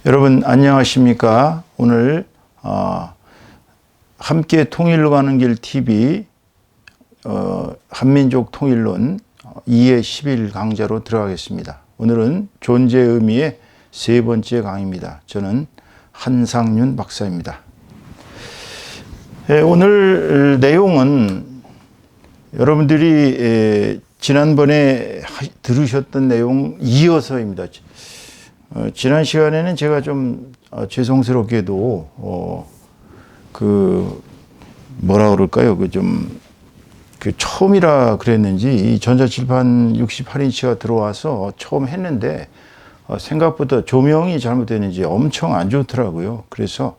여러분 안녕하십니까? 오늘 함께 통일로 가는 길 TV 한민족 통일론 2의 10일 강좌로 들어가겠습니다. 오늘은 존재의 의미의 세 번째 강의입니다. 저는 한상윤 박사입니다. 오늘 내용은 여러분들이 지난번에 들으셨던 내용 이어서입니다. 지난 시간에는 제가 좀 죄송스럽게도 뭐라 그럴까요? 처음이라 그랬는지 이 전자칠판 68인치가 들어와서 처음 했는데 생각보다 조명이 잘못됐는지 엄청 안 좋더라고요. 그래서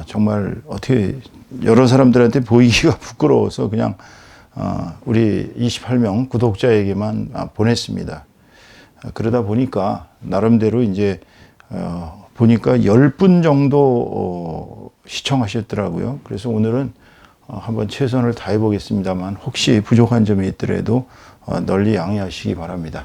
정말 어떻게 여러 사람들한테 보이기가 부끄러워서 그냥 우리 28명 구독자에게만 보냈습니다. 그러다 보니까 나름대로 이제 보니까 10분 정도 시청하셨더라고요. 그래서 오늘은 한번 최선을 다해 보겠습니다만 혹시 부족한 점이 있더라도 널리 양해하시기 바랍니다.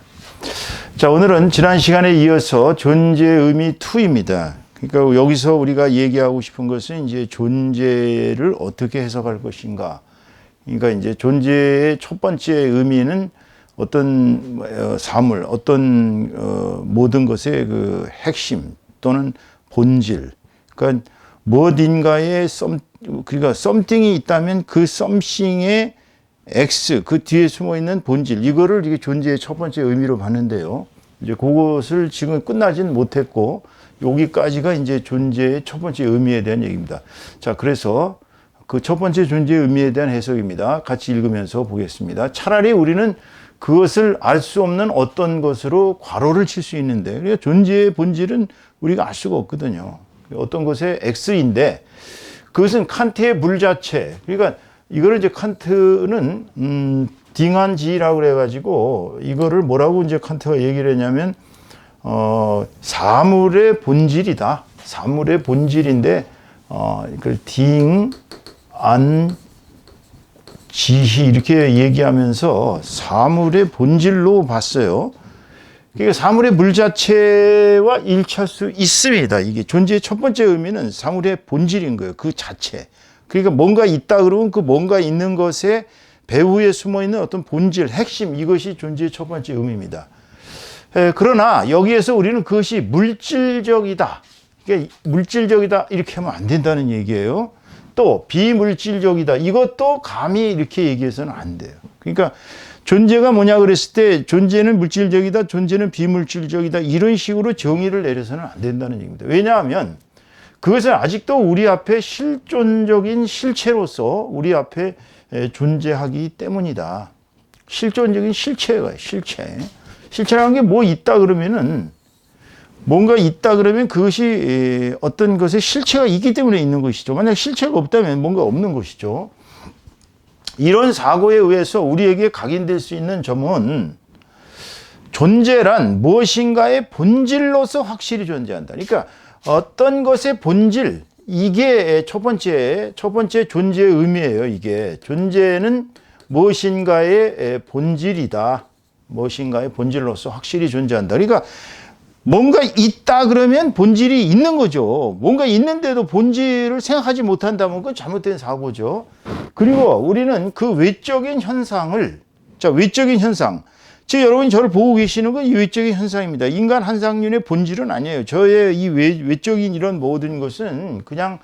자, 오늘은 지난 시간에 이어서 존재의 의미 2입니다. 그러니까 여기서 우리가 얘기하고 싶은 것은 이제 존재를 어떻게 해석할 것인가. 그러니까 이제 존재의 첫 번째 의미는 어떤 사물, 어떤 모든 것의 그 핵심 또는 본질. 그러니까 무엇인가에 그러니까 something이 있다면 그 something의 X, 그 뒤에 숨어 있는 본질. 이거를 이게 존재의 첫 번째 의미로 봤는데요. 이제 그것을 지금 끝나진 못했고 여기까지가 이제 존재의 첫 번째 의미에 대한 얘기입니다. 자, 그래서 그 첫 번째 존재의 의미에 대한 해석입니다. 같이 읽으면서 보겠습니다. 차라리 우리는 그것을 알 수 없는 어떤 것으로 괄호를 칠 수 있는데, 그러니까 존재의 본질은 우리가 알 수가 없거든요. 어떤 것의 X인데, 그것은 칸트의 물 자체. 그러니까 이거를 이제 칸트는 딩한지라고 그래가지고 이거를 뭐라고 이제 칸트가 얘기를 했냐면 사물의 본질이다. 사물의 본질인데 이걸 지희 이렇게 얘기하면서 사물의 본질로 봤어요. 그러니까 사물의 물 자체와 일치할 수 있습니다. 이게 존재의 첫 번째 의미는 사물의 본질인 거예요. 그 자체. 그러니까 뭔가 있다 그러면 그 뭔가 있는 것에 배후에 숨어 있는 어떤 본질, 핵심, 이것이 존재의 첫 번째 의미입니다. 그러나 여기에서 우리는 그것이 물질적이다. 그러니까 물질적이다 이렇게 하면 안 된다는 얘기예요. 또 비물질적이다. 이것도 감히 이렇게 얘기해서는 안 돼요. 그러니까 존재가 뭐냐 그랬을 때 존재는 물질적이다, 존재는 비물질적이다 이런 식으로 정의를 내려서는 안 된다는 얘기입니다. 왜냐하면 그것은 아직도 우리 앞에 실존적인 실체로서 우리 앞에 존재하기 때문이다. 실존적인 실체가 실체. 실체라는 게 뭐 있다 그러면은 뭔가 있다 그러면 그것이 어떤 것의 실체가 있기 때문에 있는 것이죠. 만약 실체가 없다면 뭔가 없는 것이죠. 이런 사고에 의해서 우리에게 각인될 수 있는 점은 존재란 무엇인가의 본질로서 확실히 존재한다. 그러니까 어떤 것의 본질, 이게 첫 번째 존재의 의미예요. 이게 존재는 무엇인가의 본질이다. 무엇인가의 본질로서 확실히 존재한다. 그러니까 뭔가 있다 그러면 본질이 있는 거죠. 뭔가 있는데도 본질을 생각하지 못한다면 그건 잘못된 사고죠. 그리고 우리는 그 외적인 현상을, 외적인 현상. 지금 여러분이 저를 보고 계시는 건 이 외적인 현상입니다. 인간 한상윤의 본질은 아니에요. 저의 이 외적인 이런 모든 것은 그냥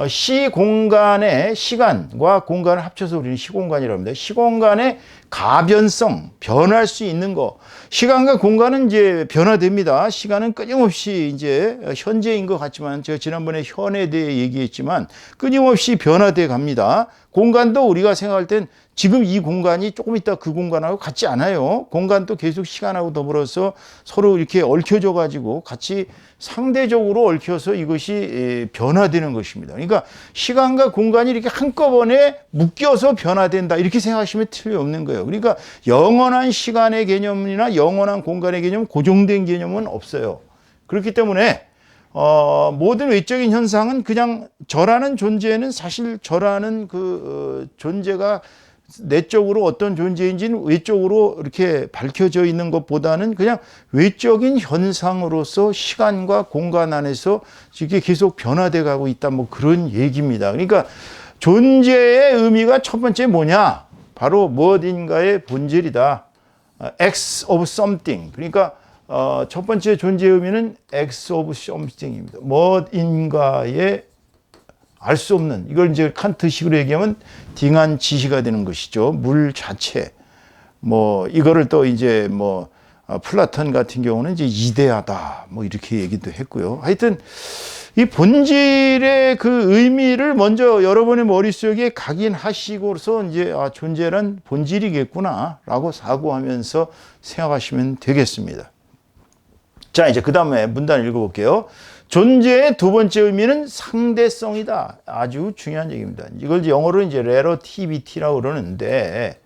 시공간의 시간과 공간을 합쳐서 우리는 시공간이라고 합니다. 시공간의 가변성, 변할 수 있는 거. 시간과 공간은 이제 변화됩니다. 시간은 끊임없이 이제 현재인 것 같지만 제가 지난번에 현에 대해 얘기했지만 끊임없이 변화돼 갑니다. 공간도 우리가 생각할 땐 지금 이 공간이 조금 있다 그 공간하고 같지 않아요. 공간도 계속 시간하고 더불어서 서로 이렇게 얽혀져 가지고 같이 상대적으로 얽혀서 이것이 변화되는 것입니다. 그러니까 시간과 공간이 이렇게 한꺼번에 묶여서 변화된다 이렇게 생각하시면 틀림없는 거예요. 그러니까 영원한 시간의 개념이나 영원한 공간의 개념, 고정된 개념은 없어요. 그렇기 때문에 모든 외적인 현상은 그냥 저라는 존재는 사실 저라는 존재가 내적으로 어떤 존재인지는 외적으로 이렇게 밝혀져 있는 것보다는 그냥 외적인 현상으로서 시간과 공간 안에서 이게 계속 변화돼 가고 있다, 뭐 그런 얘기입니다. 그러니까 존재의 의미가 첫 번째 뭐냐? 바로 무엇인가의 본질이다. X of something. 그러니까 첫 번째 존재의 의미는 X of something입니다. 무엇인가의 알 수 없는, 이걸 이제 칸트식으로 얘기하면 딩한 지시가 되는 것이죠. 물 자체. 뭐 이거를 또 이제 뭐 플라톤 같은 경우는 이제 이데아다, 뭐 이렇게 얘기도 했고요. 하여튼 이 본질의 그 의미를 먼저 여러분의 머릿속에 각인하시고서 이제 존재란 본질이겠구나라고 사고하면서 생각하시면 되겠습니다. 자, 이제 그 다음에 문단 읽어볼게요. 존재의 두 번째 의미는 상대성이다. 아주 중요한 얘기입니다. 이걸 영어로 이제 relativity라고 그러는데,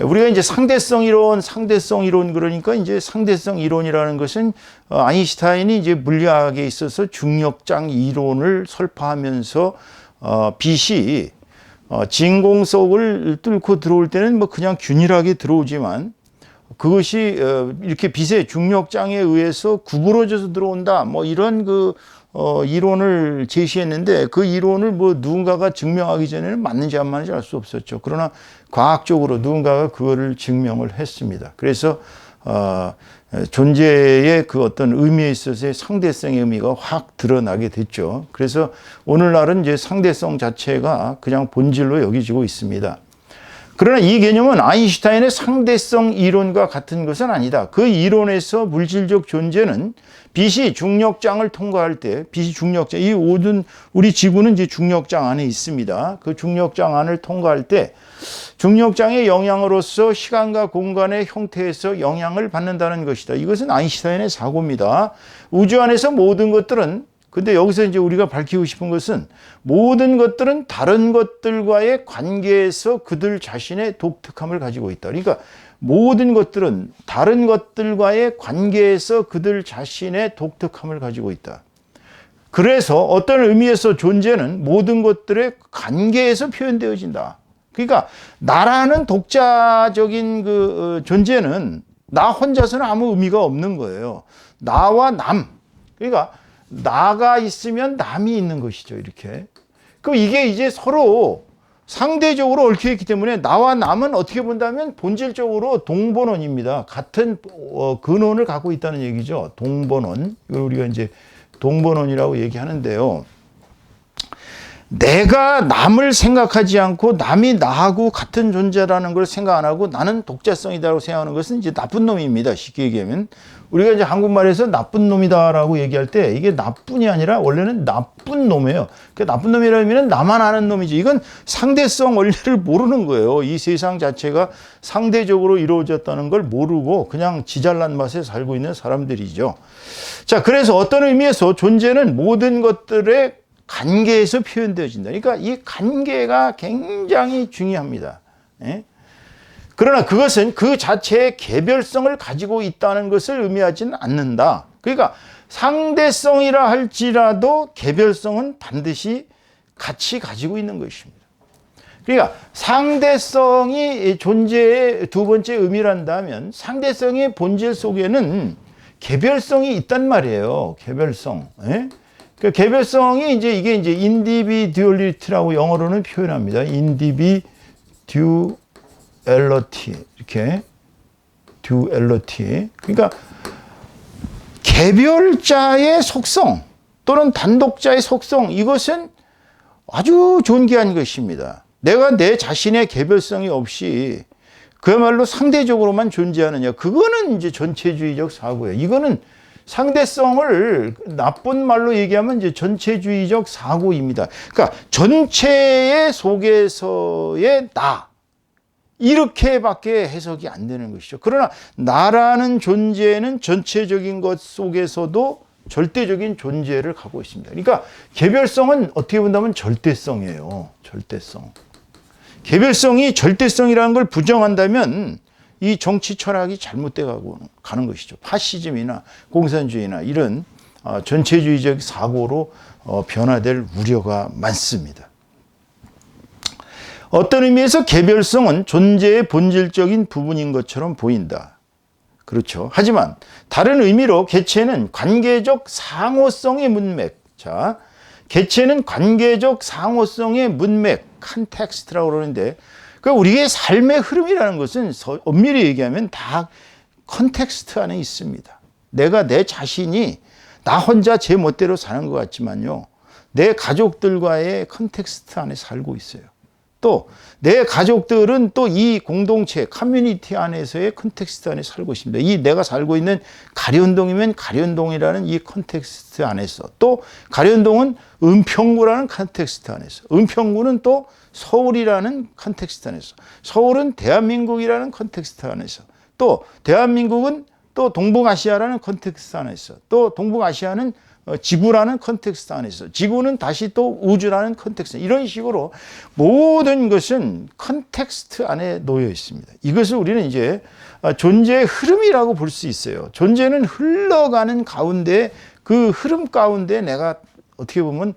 우리가 이제 상대성 이론 그러니까 이제 상대성 이론이라는 것은 아인슈타인이 이제 물리학에 있어서 중력장 이론을 설파하면서 빛이 진공 속을 뚫고 들어올 때는 뭐 그냥 균일하게 들어오지만 그것이 이렇게 빛의 중력장에 의해서 구부러져서 들어온다, 뭐 이런 그 이론을 제시했는데, 그 이론을 뭐 누군가가 증명하기 전에는 맞는지 안 맞는지 알 수 없었죠. 그러나 과학적으로 누군가가 그거를 증명을 했습니다. 그래서 존재의 그 어떤 의미에 있어서의 상대성의 의미가 확 드러나게 됐죠. 그래서 오늘날은 이제 상대성 자체가 그냥 본질로 여겨지고 있습니다. 그러나 이 개념은 아인슈타인의 상대성 이론과 같은 것은 아니다. 그 이론에서 물질적 존재는 빛이 중력장을 통과할 때, 빛이 중력장, 이 모든 우리 지구는 이제 중력장 안에 있습니다. 그 중력장 안을 통과할 때 중력장의 영향으로서 시간과 공간의 형태에서 영향을 받는다는 것이다. 이것은 아인슈타인의 사고입니다. 우주 안에서 모든 것들은, 근데 여기서 이제 우리가 밝히고 싶은 것은 모든 것들은 다른 것들과의 관계에서 그들 자신의 독특함을 가지고 있다. 그러니까 모든 것들은 다른 것들과의 관계에서 그들 자신의 독특함을 가지고 있다. 그래서 어떤 의미에서 존재는 모든 것들의 관계에서 표현되어진다. 그러니까 나라는 독자적인 그 존재는 나 혼자서는 아무 의미가 없는 거예요. 나와 남. 그러니까 나가 있으면 남이 있는 것이죠, 이렇게. 그럼 이게 이제 서로 상대적으로 얽혀있기 때문에 나와 남은 어떻게 본다면 본질적으로 동본원입니다. 같은 근원을 갖고 있다는 얘기죠. 동본원. 이걸 우리가 이제 동본원이라고 얘기하는데요. 내가 남을 생각하지 않고 남이 나하고 같은 존재라는 걸 생각 안 하고 나는 독자성이다라고 생각하는 것은 이제 나쁜 놈입니다. 쉽게 얘기하면. 우리가 이제 한국말에서 나쁜 놈이다라고 얘기할 때 이게 나쁜이 아니라 원래는 나쁜 놈이에요. 그 나쁜 놈이라는 의미는 나만 아는 놈이지. 이건 상대성 원리를 모르는 거예요. 이 세상 자체가 상대적으로 이루어졌다는 걸 모르고 그냥 지잘난 맛에 살고 있는 사람들이죠. 자, 그래서 어떤 의미에서 존재는 모든 것들의 관계에서 표현되어진다. 그러니까 이 관계가 굉장히 중요합니다. 예? 그러나 그것은 그 자체의 개별성을 가지고 있다는 것을 의미하지는 않는다. 그러니까 상대성이라 할지라도 개별성은 반드시 같이 가지고 있는 것입니다. 그러니까 상대성이 존재의 두 번째 의미란다면 상대성의 본질 속에는 개별성이 있단 말이에요. 개별성. 예? 그 개별성이 이게 이제 individuality라고 영어로는 표현합니다. individuality 이렇게 duality. 그러니까 개별자의 속성 또는 단독자의 속성, 이것은 아주 존귀한 것입니다. 내가 내 자신의 개별성이 없이 그야말로 상대적으로만 존재하느냐, 그거는 이제 전체주의적 사고예요. 이거는 상대성을 나쁜 말로 얘기하면 이제 전체주의적 사고입니다. 그러니까 전체의 속에서의 나, 이렇게밖에 해석이 안 되는 것이죠. 그러나 나라는 존재는 전체적인 것 속에서도 절대적인 존재를 갖고 있습니다. 그러니까 개별성은 어떻게 본다면 절대성이에요. 절대성. 개별성이 절대성이라는 걸 부정한다면 이 정치 철학이 잘못돼 가는 것이죠. 파시즘이나 공산주의나 이런 전체주의적 사고로 변화될 우려가 많습니다. 어떤 의미에서 개별성은 존재의 본질적인 부분인 것처럼 보인다. 그렇죠. 하지만 다른 의미로 개체는 관계적 상호성의 문맥. 자, 개체는 관계적 상호성의 문맥, 컨텍스트라고 그러는데, 그러니까 우리의 삶의 흐름이라는 것은 엄밀히 얘기하면 다 컨텍스트 안에 있습니다. 내가 내 자신이 나 혼자 제 멋대로 사는 것 같지만요, 내 가족들과의 컨텍스트 안에 살고 있어요. 또 내 가족들은 또 이 공동체, 커뮤니티 안에서의 컨텍스트 안에 살고 있습니다. 이 내가 살고 있는 가련동이면 가련동이라는 이 컨텍스트 안에서, 또 가련동은 은평구라는 컨텍스트 안에서, 은평구는 또 서울이라는 컨텍스트 안에서, 서울은 대한민국이라는 컨텍스트 안에서, 또 대한민국은 또 동북아시아라는 컨텍스트 안에서, 또 동북아시아는 지구라는 컨텍스트 안에서, 지구는 다시 또 우주라는 컨텍스트, 이런 식으로 모든 것은 컨텍스트 안에 놓여 있습니다. 이것을 우리는 이제 존재의 흐름이라고 볼 수 있어요. 존재는 흘러가는 가운데, 그 흐름 가운데 내가 어떻게 보면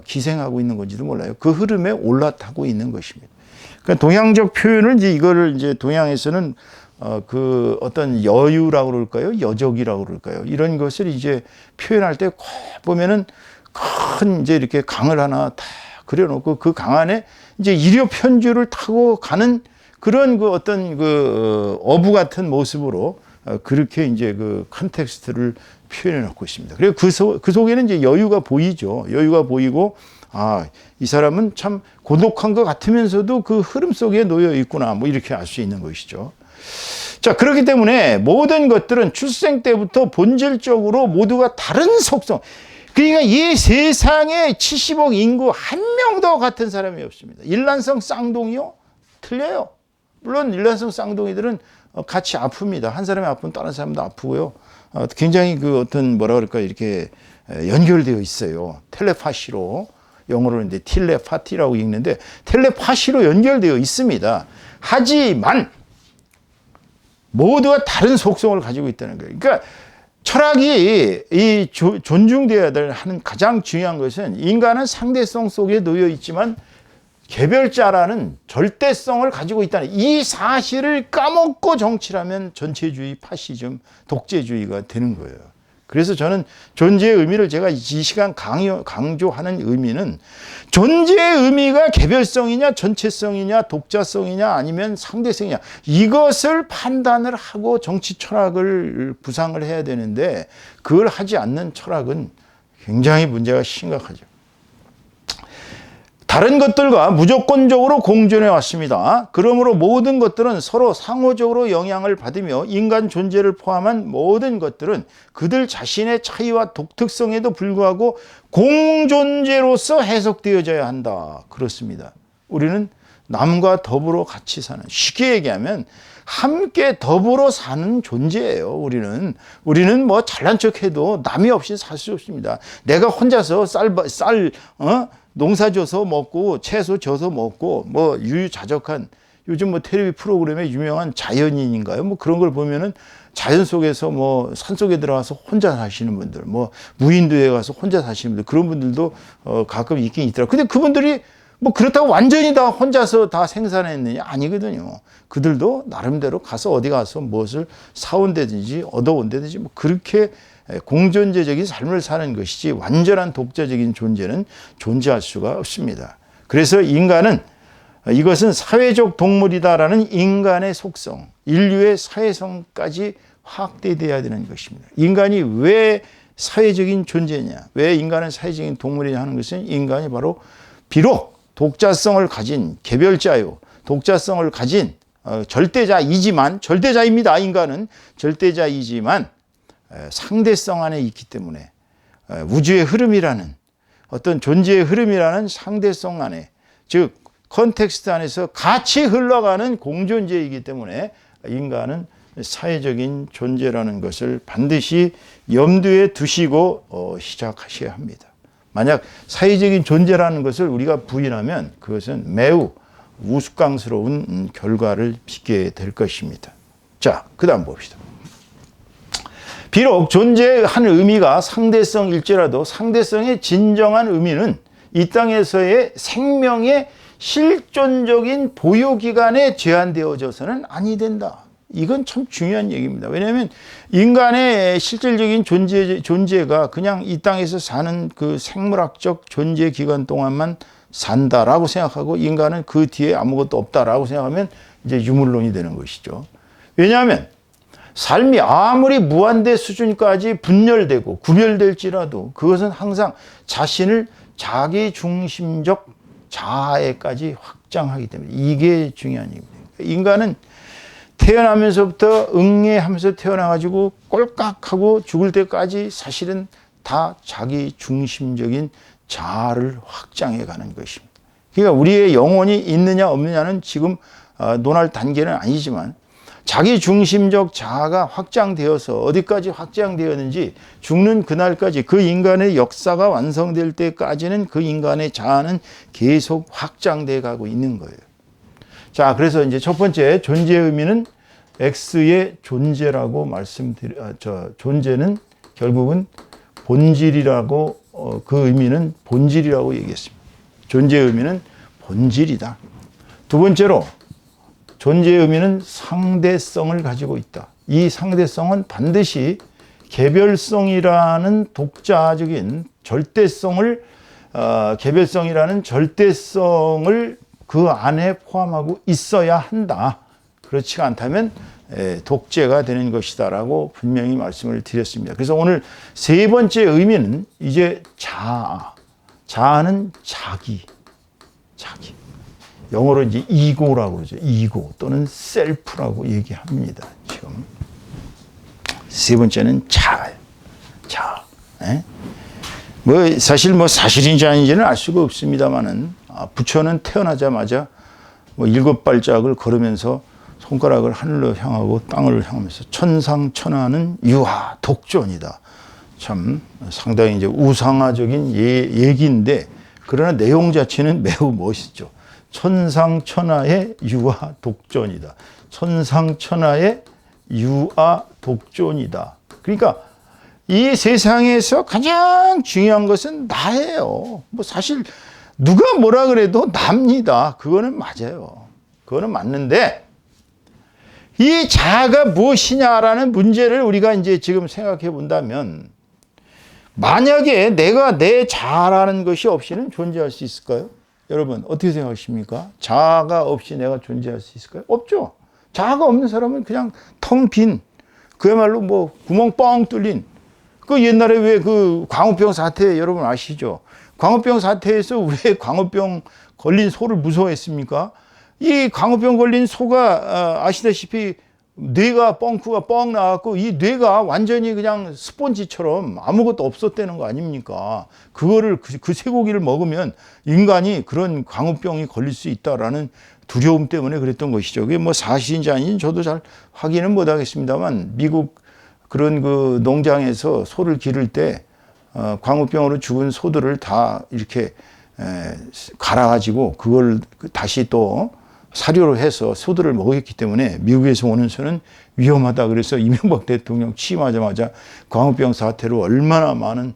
기생하고 있는 건지도 몰라요. 그 흐름에 올라타고 있는 것입니다. 그러니까 동양적 표현을 이거를 이제 동양에서는 그 어떤 여유라고 그럴까요? 여적이라고 그럴까요? 이런 것을 이제 표현할 때 꼭 보면은 큰 이제 이렇게 강을 하나 다 그려놓고 그 강 안에 이제 이륙 편주를 타고 가는 그런 그 어떤 그 어부 같은 모습으로 그렇게 이제 그 컨텍스트를 표현해 놓고 있습니다. 그리고 그 속에는 이제 여유가 보이죠. 여유가 보이고, 아, 이 사람은 참 고독한 것 같으면서도 그 흐름 속에 놓여 있구나, 뭐 이렇게 알 수 있는 것이죠. 자, 그렇기 때문에 모든 것들은 출생 때부터 본질적으로 모두가 다른 속성. 그러니까 이 세상에 70억 인구 한 명도 같은 사람이 없습니다. 일란성 쌍둥이요? 틀려요. 물론 일란성 쌍둥이들은 같이 아픕니다. 한 사람이 아프면 다른 사람도 아프고요. 굉장히 그 어떤 뭐라 그럴까, 이렇게 연결되어 있어요. 텔레파시로. 영어로는 이제 텔레파티라고 읽는데 텔레파시로 연결되어 있습니다. 하지만 모두가 다른 속성을 가지고 있다는 거예요. 그러니까 철학이 이 존중되어야 될 하는 가장 중요한 것은, 인간은 상대성 속에 놓여 있지만 개별자라는 절대성을 가지고 있다는 이 사실을 까먹고 정치라면 전체주의, 파시즘, 독재주의가 되는 거예요. 그래서 저는 존재의 의미를 제가 이 시간 강조하는 의미는, 존재의 의미가 개별성이냐 전체성이냐 독자성이냐 아니면 상대성이냐, 이것을 판단을 하고 정치 철학을 구상을 해야 되는데, 그걸 하지 않는 철학은 굉장히 문제가 심각하죠. 다른 것들과 무조건적으로 공존해 왔습니다. 그러므로 모든 것들은 서로 상호적으로 영향을 받으며 인간 존재를 포함한 모든 것들은 그들 자신의 차이와 독특성에도 불구하고 공존재로서 해석되어져야 한다. 그렇습니다. 우리는 남과 더불어 같이 사는, 쉽게 얘기하면 함께 더불어 사는 존재예요. 우리는 뭐 잘난 척해도 남이 없이 살 수 없습니다. 내가 혼자서 농사 져서 먹고 채소 져서 먹고 뭐 유유자적한, 요즘 뭐 텔레비 프로그램에 유명한 자연인인가요? 뭐 그런 걸 보면은 자연 속에서 뭐 산속에 들어가서 혼자 사시는 분들, 뭐 무인도에 가서 혼자 사시는 분들, 그런 분들도 가끔 있긴 있더라고요. 근데 그분들이 뭐 그렇다고 완전히 다 혼자서 다 생산했느냐? 아니거든요. 그들도 나름대로 가서 어디 가서 무엇을 사온다든지 얻어온다든지 뭐 그렇게 공존재적인 삶을 사는 것이지, 완전한 독자적인 존재는 존재할 수가 없습니다. 그래서 인간은, 이것은 사회적 동물이다라는 인간의 속성, 인류의 사회성까지 확대되어야 되는 것입니다. 인간이 왜 사회적인 존재냐, 왜 인간은 사회적인 동물이냐 하는 것은, 인간이 바로 비록 독자성을 가진 개별자요, 독자성을 가진 절대자입니다. 인간은 절대자이지만 상대성 안에 있기 때문에, 우주의 흐름이라는 어떤 존재의 흐름이라는 상대성 안에, 즉 컨텍스트 안에서 같이 흘러가는 공존재이기 때문에 인간은 사회적인 존재라는 것을 반드시 염두에 두시고 시작하셔야 합니다. 만약 사회적인 존재라는 것을 우리가 부인하면 그것은 매우 우스꽝스러운 결과를 빚게 될 것입니다. 자, 그 다음 봅시다. 비록 존재의 한 의미가 상대성일지라도 상대성의 진정한 의미는 이 땅에서의 생명의 실존적인 보유기간에 제한되어져서는 아니 된다. 이건 참 중요한 얘기입니다. 왜냐하면 인간의 실질적인 존재가 그냥 이 땅에서 사는 그 생물학적 존재 기간 동안만 산다라고 생각하고 인간은 그 뒤에 아무것도 없다라고 생각하면 이제 유물론이 되는 것이죠. 왜냐하면 삶이 아무리 무한대 수준까지 분열되고 구별될지라도 그것은 항상 자신을 자기 중심적 자아에까지 확장하기 때문에 이게 중요한 얘기입니다. 인간은 태어나면서부터 응애하면서 태어나가지고 꼴깍하고 죽을 때까지 사실은 다 자기 중심적인 자아를 확장해 가는 것입니다. 그러니까 우리의 영혼이 있느냐 없느냐는 지금 논할 단계는 아니지만 자기 중심적 자아가 확장되어서 어디까지 확장되었는지 죽는 그날까지 그 인간의 역사가 완성될 때까지는 그 인간의 자아는 계속 확장돼 가고 있는 거예요. 자, 그래서 이제 첫 번째 존재의 의미는 X의 존재라고 존재는 결국은 본질이라고 그 의미는 본질이라고 얘기했습니다. 존재의 의미는 본질이다. 두 번째로 존재의 의미는 상대성을 가지고 있다. 이 상대성은 반드시 개별성이라는 독자적인 개별성이라는 절대성을 그 안에 포함하고 있어야 한다. 그렇지 않다면 독재가 되는 것이다라고 분명히 말씀을 드렸습니다. 그래서 오늘 세 번째 의미는 이제 자아. 자아는 자기. 영어로 이제 이고라고 그러죠. 이고 또는 셀프라고 얘기합니다. 지금 세 번째는 자아예요. 자아. 사실 사실인지 아닌지는 알 수가 없습니다만은 부처는 태어나자마자 7발짝을 걸으면서 손가락을 하늘로 향하고 땅을 향하면서 천상천하는 유아 독존이다. 참 상당히 이제 우상화적인 얘기인데 그러나 내용 자체는 매우 멋있죠. 천상천하의 유아 독존이다. 천상천하의 유아 독존이다. 그러니까 이 세상에서 가장 중요한 것은 나예요. 사실 누가 뭐라 그래도 납니다. 그거는 맞아요. 그거는 맞는데 이 자아가 무엇이냐라는 문제를 우리가 이제 지금 생각해 본다면 만약에 내가 내 자아라는 것이 없이는 존재할 수 있을까요? 여러분 어떻게 생각하십니까? 자아가 없이 내가 존재할 수 있을까요? 없죠. 자아가 없는 사람은 그냥 텅 빈 그야말로 구멍 뻥 뚫린 그 옛날에 왜 그 광우병 사태 여러분 아시죠? 광우병 사태에서 왜 광우병 걸린 소를 무서워했습니까? 이 광우병 걸린 소가 아시다시피 뇌가 뻥크가 뻥 나왔고 이 뇌가 완전히 그냥 스폰지처럼 아무것도 없었다는 거 아닙니까? 그거를 그 쇠고기를 먹으면 인간이 그런 광우병이 걸릴 수 있다라는 두려움 때문에 그랬던 것이죠. 그게 사실인지 아닌지 저도 잘 확인은 못 하겠습니다만 미국 그런 그 농장에서 소를 기를 때 광우병으로 죽은 소들을 다 이렇게 갈아가지고 그걸 다시 또 사료로 해서 소들을 먹였기 때문에 미국에서 오는 소는 위험하다. 그래서 이명박 대통령 취임하자마자 광우병 사태로 얼마나 많은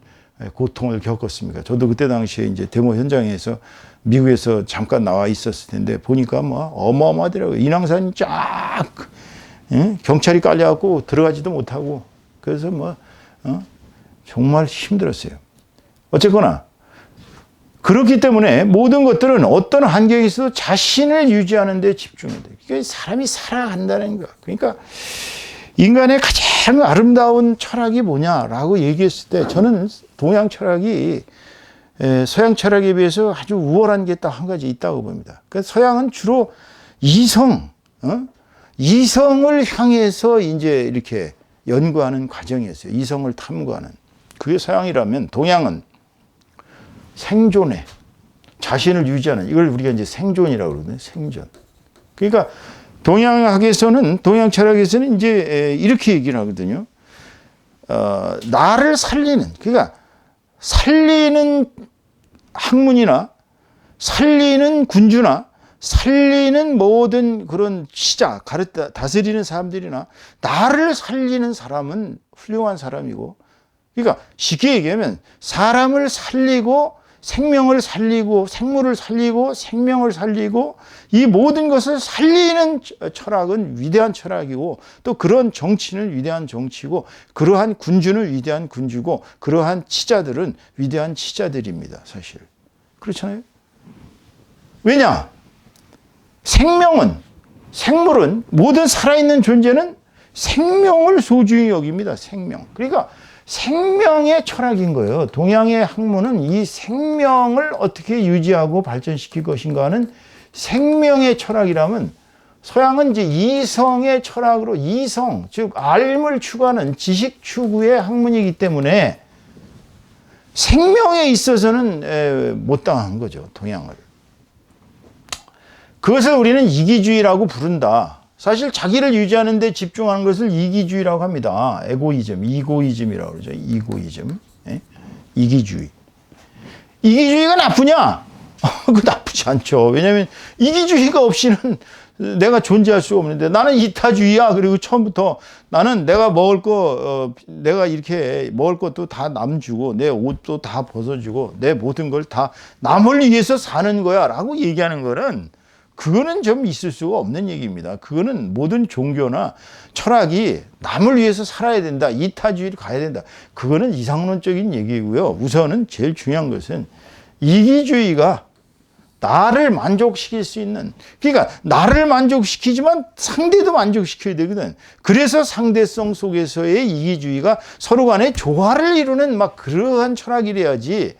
고통을 겪었습니까? 저도 그때 당시에 이제 데모 현장에서 미국에서 잠깐 나와 있었을 텐데 보니까 어마어마하더라고요. 인왕산이 쫙 경찰이 깔려갖고 들어가지도 못하고 그래서 정말 힘들었어요. 어쨌거나 그렇기 때문에 모든 것들은 어떤 환경에서도 자신을 유지하는 데 집중해야 돼요. 그러니까 사람이 살아간다는 거야. 그러니까 인간의 가장 아름다운 철학이 뭐냐라고 얘기했을 때 저는 동양 철학이 서양 철학에 비해서 아주 우월한 게 딱 한 가지 있다고 봅니다. 그러니까 서양은 주로 이성을 향해서 이제 이렇게 연구하는 과정이었어요. 이성을 탐구하는. 그게 서양이라면 동양은 생존에 자신을 유지하는 이걸 우리가 이제 생존이라고 그러거든요. 생존. 그러니까 동양 철학에서는 이제 이렇게 얘기를 하거든요. 나를 살리는 그러니까 살리는 학문이나 살리는 군주나 살리는 모든 그런 시자 다스리는 사람들이나 나를 살리는 사람은 훌륭한 사람이고 그러니까 쉽게 얘기하면 사람을 살리고 생명을 살리고 생물을 살리고 생명을 살리고 이 모든 것을 살리는 철학은 위대한 철학이고, 또 그런 정치는 위대한 정치고, 그러한 군주는 위대한 군주고, 그러한 치자들은 위대한 치자들입니다. 사실 그렇잖아요. 왜냐? 생물은, 모든 살아있는 존재는 생명을 소중히 여깁니다. 생명. 그러니까 생명의 철학인 거예요. 동양의 학문은 이 생명을 어떻게 유지하고 발전시킬 것인가 하는 생명의 철학이라면, 서양은 이제 이성의 철학으로, 이성, 즉 알을 추구하는 지식 추구의 학문이기 때문에 생명에 있어서는 못 당한 거죠, 동양을. 그것을 우리는 이기주의라고 부른다. 사실 자기를 유지하는 데 집중하는 것을 이기주의라고 합니다. 이고이즘이라고 그러죠. 이고이즘. 이기주의. 이기주의가 나쁘냐? 그거 나쁘지 않죠. 왜냐하면 이기주의가 없이는 내가 존재할 수가 없는데, 나는 이타주의야. 그리고 처음부터 나는 내가 먹을 거, 내가 이렇게 먹을 것도 다 남 주고, 내 옷도 다 벗어주고, 내 모든 걸 다 남을 위해서 사는 거야 라고 얘기하는 거는, 그거는 좀 있을 수가 없는 얘기입니다. 그거는 모든 종교나 철학이 남을 위해서 살아야 된다, 이타주의로 가야 된다, 그거는 이상론적인 얘기고요. 우선은 제일 중요한 것은 이기주의가 나를 만족시킬 수 있는, 그러니까 나를 만족시키지만 상대도 만족시켜야 되거든. 그래서 상대성 속에서의 이기주의가 서로 간에 조화를 이루는 막 그러한 철학이래야지,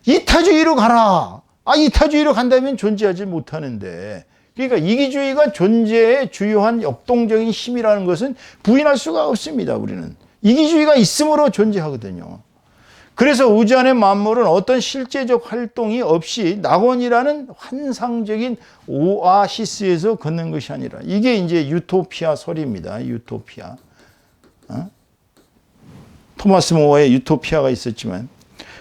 이타주의로 가라, 이타주의로 간다면 존재하지 못하는데. 그러니까 이기주의가 존재의 주요한 역동적인 힘이라는 것은 부인할 수가 없습니다. 우리는 이기주의가 있음으로 존재하거든요. 그래서 우주 안의 만물은 어떤 실제적 활동이 없이 낙원이라는 환상적인 오아시스에서 걷는 것이 아니라, 이게 이제 유토피아 설입니다. 유토피아. 토마스 모어의 유토피아가 있었지만,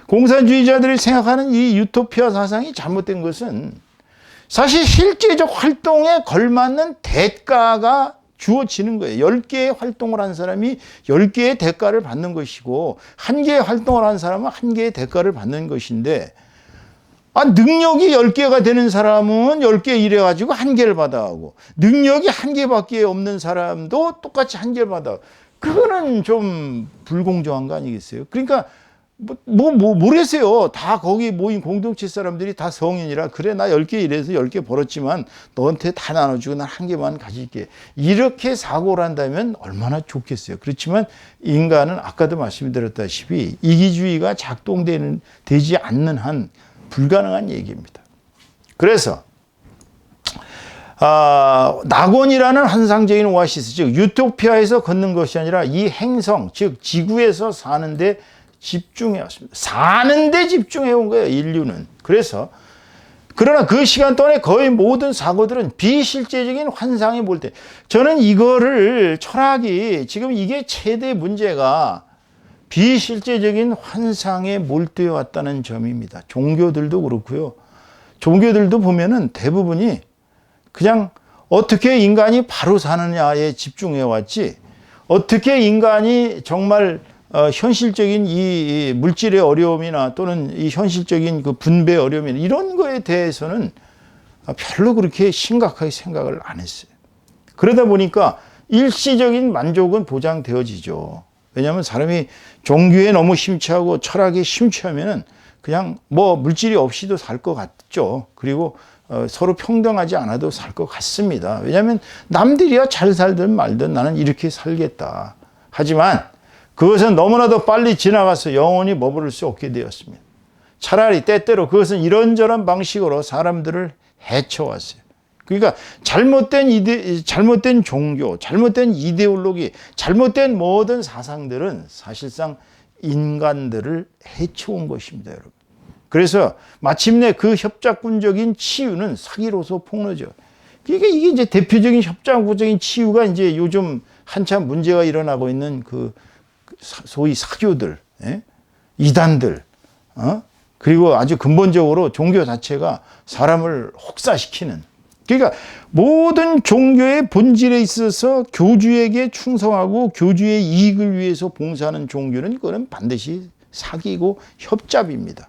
공산주의자들이 생각하는 이 유토피아 사상이 잘못된 것은, 사실 실제적 활동에 걸맞는 대가가 주어지는 거예요. 10개의 활동을 한 사람이 10개의 대가를 받는 것이고, 1개의 활동을 한 사람은 1개의 대가를 받는 것인데, 능력이 10개가 되는 사람은 10개 일해가지고 1개를 받아가고, 능력이 1개밖에 없는 사람도 똑같이 1개를 받아. 그거는 좀 불공정한 거 아니겠어요? 그러니까 모르겠어요. 다 거기 모인 공동체 사람들이 다 성인이라, 그래 나 10개 일해서 10개 벌었지만 너한테 다 나눠주고 난 1개만 가질게, 이렇게 사고를 한다면 얼마나 좋겠어요. 그렇지만 인간은 아까도 말씀드렸다시피 이기주의가 작동되지 않는 한 불가능한 얘기입니다. 그래서 낙원이라는 환상적인 오아시스, 즉 유토피아에서 걷는 것이 아니라 이 행성, 즉 지구에서 사는데 집중해 왔습니다. 사는데 집중해 온 거예요, 인류는. 그래서 그러나 그 시간 동안에 거의 모든 사고들은 비실제적인 환상에 몰 때, 저는 이거를 철학이 지금 이게 최대 문제가 비실제적인 환상에 몰두해 왔다는 점입니다. 종교들도 그렇고요. 종교들도 보면은 대부분이 그냥 어떻게 인간이 바로 사느냐에 집중해 왔지, 어떻게 인간이 정말 현실적인 이 물질의 어려움이나 또는 이 현실적인 그 분배 어려움이나 이런 거에 대해서는 별로 그렇게 심각하게 생각을 안 했어요. 그러다 보니까 일시적인 만족은 보장되어지죠. 왜냐하면 사람이 종교에 너무 심취하고 철학에 심취하면은 그냥 뭐 물질이 없이도 살 것 같죠. 그리고 서로 평등하지 않아도 살 것 같습니다. 왜냐하면 남들이야 잘 살든 말든 나는 이렇게 살겠다. 하지만 그것은 너무나도 빨리 지나가서 영원히 머무를 수 없게 되었습니다. 차라리 때때로 그것은 이런저런 방식으로 사람들을 해쳐왔어요. 그러니까 잘못된 종교, 잘못된 이데올로기, 잘못된 모든 사상들은 사실상 인간들을 해쳐온 것입니다, 여러분. 그래서 마침내 그 협작군적인 치유는 사기로서 폭로죠. 그러니까 이게 이제 대표적인 협작군적인 치유가 이제 요즘 한참 문제가 일어나고 있는 그 소위 사교들, 이단들, 그리고 아주 근본적으로 종교 자체가 사람을 혹사시키는, 그러니까 모든 종교의 본질에 있어서 교주에게 충성하고 교주의 이익을 위해서 봉사하는 종교는 그거는 반드시 사기고 협잡입니다.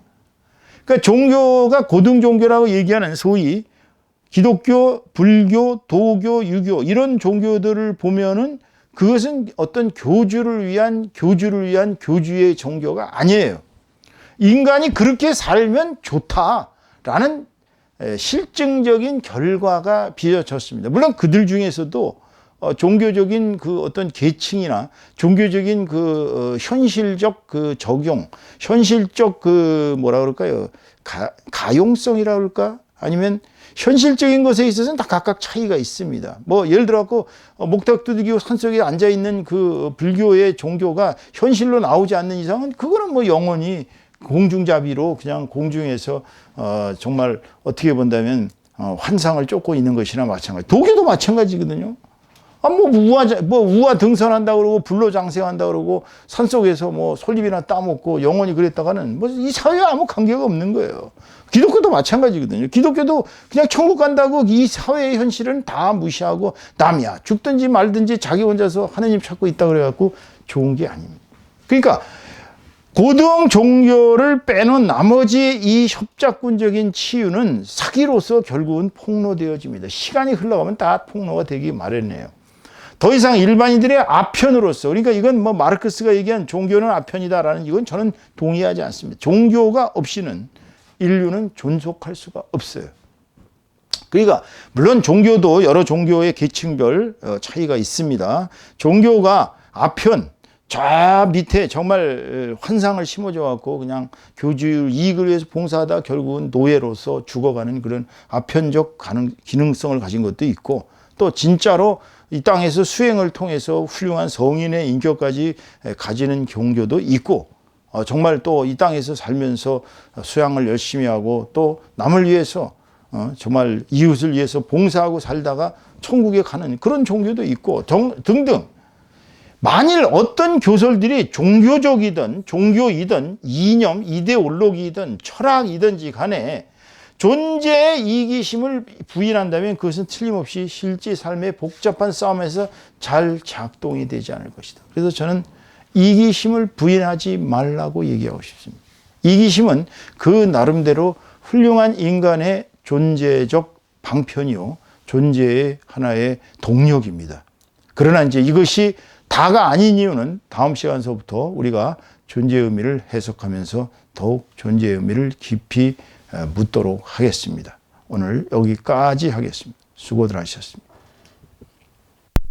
그러니까 종교가 고등 종교라고 얘기하는 소위 기독교, 불교, 도교, 유교 이런 종교들을 보면은 그것은 어떤 교주를 위한 교주의 종교가 아니에요. 인간이 그렇게 살면 좋다라는 실증적인 결과가 빚어졌습니다. 물론 그들 중에서도 종교적인 그 어떤 계층이나 종교적인 그 현실적 그 적용, 현실적 그 뭐라 그럴까요? 가용성이라 그럴까? 아니면 현실적인 것에 있어서는 다 각각 차이가 있습니다. 뭐 예를 들어 갖고 목탁 두들기고 산속에 앉아 있는 그 불교의 종교가 현실로 나오지 않는 이상은 그거는 뭐 영원히 공중잡이로 그냥 공중에서 정말 어떻게 본다면 환상을 쫓고 있는 것이나 마찬가지. 도교도 마찬가지거든요. 우화 등산한다 그러고 불로 장생한다 그러고 산속에서 뭐 솔잎이나 따먹고 영원히 그랬다가는 뭐 이 사회에 아무 관계가 없는 거예요. 기독교도 마찬가지거든요. 기독교도 그냥 천국 간다고 이 사회의 현실은 다 무시하고 남이야 죽든지 말든지 자기 혼자서 하느님 찾고 있다 그래갖고 좋은 게 아닙니다. 그러니까 고등 종교를 빼놓은 나머지 이 협작군적인 치유는 사기로서 결국은 폭로되어집니다. 시간이 흘러가면 다 폭로가 되기 마련이에요. 더 이상 일반인들의 아편으로서, 그러니까 이건 뭐 마르크스가 얘기한 종교는 아편이다라는 이건 저는 동의하지 않습니다. 종교가 없이는 인류는 존속할 수가 없어요. 그러니까 물론 종교도 여러 종교의 계층별 차이가 있습니다. 종교가 아편, 저 밑에 정말 환상을 심어줘 갖고 그냥 교주의 이익을 위해서 봉사하다 결국은 노예로서 죽어가는 그런 아편적 기능성을 가진 것도 있고, 또 진짜로 이 땅에서 수행을 통해서 훌륭한 성인의 인격까지 가지는 종교도 있고, 정말 또 이 땅에서 살면서 수양을 열심히 하고 또 남을 위해서 정말 이웃을 위해서 봉사하고 살다가 천국에 가는 그런 종교도 있고 등등. 만일 어떤 교설들이 종교적이든 종교이든 이념, 이데올로기이든 철학이든지 간에 존재의 이기심을 부인한다면 그것은 틀림없이 실제 삶의 복잡한 싸움에서 잘 작동이 되지 않을 것이다. 그래서 저는 이기심을 부인하지 말라고 얘기하고 싶습니다. 이기심은 그 나름대로 훌륭한 인간의 존재적 방편이요, 존재의 하나의 동력입니다. 그러나 이제 이것이 다가 아닌 이유는 다음 시간서부터 우리가 존재의 의미를 해석하면서 더욱 존재의 의미를 깊이 묻도록 하겠습니다. 오늘 여기까지 하겠습니다. 수고들 하셨습니다.